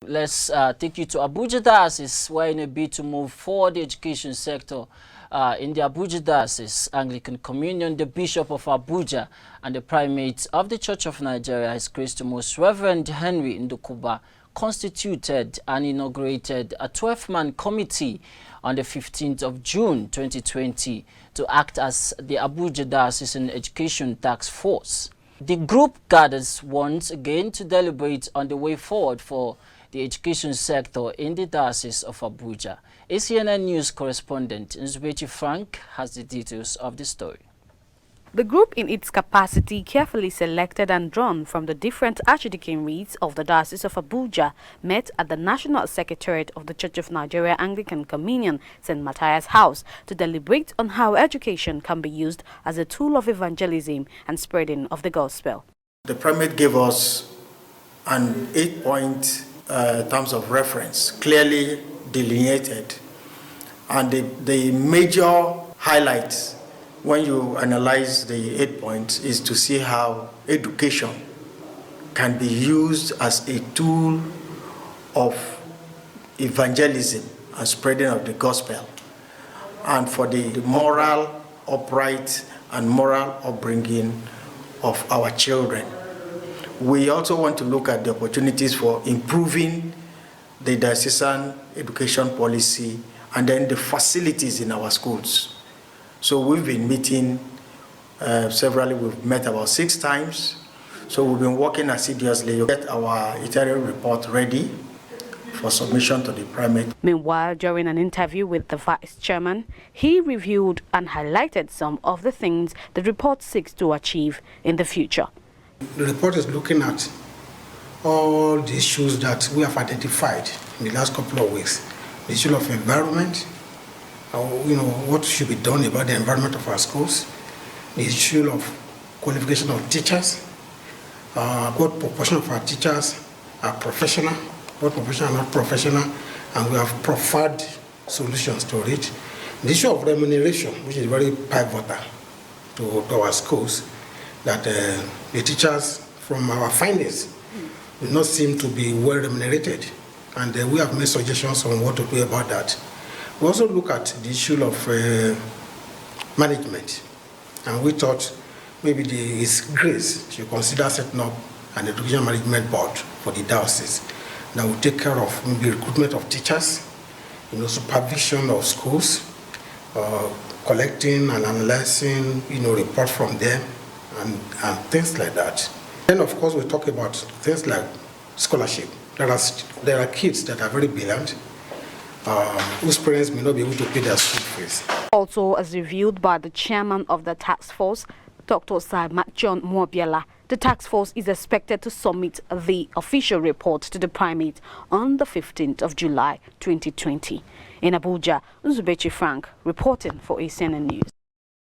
Let's take you to Abuja Diocese, where in a bid to move forward the education sector in the Abuja Diocese, Anglican Communion, the Bishop of Abuja and the Primate of the Church of Nigeria, His Grace the Most Reverend Henry Ndukuba, constituted and inaugurated a 12-man committee on the 15th of June 2020 to act as the Abuja Diocesan Education Task Force. The group gathers once again to deliberate on the way forward for the education sector in the Diocese of Abuja. ACNN News correspondent Nzubechi Frank has the details of the story. The group, in its capacity carefully selected and drawn from the different archdeaconries of the Diocese of Abuja, met at the National Secretariat of the Church of Nigeria Anglican Communion, St. Matthias House, to deliberate on how education can be used as a tool of evangelism and spreading of the gospel. The Primate gave us an 8-point terms of reference, clearly delineated, and the major highlights when you analyze the 8 points is to see how education can be used as a tool of evangelism and spreading of the gospel, and for the moral upright and moral upbringing of our children. We also want to look at the opportunities for improving the diocesan education policy and then the facilities in our schools. So we've been meeting severally. We've met about 6 times. So we've been working assiduously to get our itinerary report ready for submission to the Primate. Meanwhile, during an interview with the Vice Chairman, he reviewed and highlighted some of the things the report seeks to achieve in the future. The report is looking at all the issues that we have identified in the last couple of weeks. The issue of environment, what should be done about the environment of our schools, the issue of qualification of teachers, what proportion of our teachers are professional, what proportion are not professional, and we have preferred solutions to it. The issue of remuneration, which is very pivotal to our schools, that the teachers, from our findings, do not seem to be well remunerated, and we have made suggestions on what to do about that. We also look at the issue of management, and we thought maybe His Grace should consider setting up an education management board for the diocese that will take care of maybe recruitment of teachers, supervision of schools, collecting and analyzing, reports from them, and things like that. Then, of course, we talk about things like scholarship. There are kids that are very brilliant, whose parents may not be able to pay their school fees. Also, as reviewed by the chairman of the task force, Dr. Sir John Mobiela, the task force is expected to submit the official report to the Primate on the 15th of July 2020. In Abuja, Nzubechi Frank reporting for ACNN News.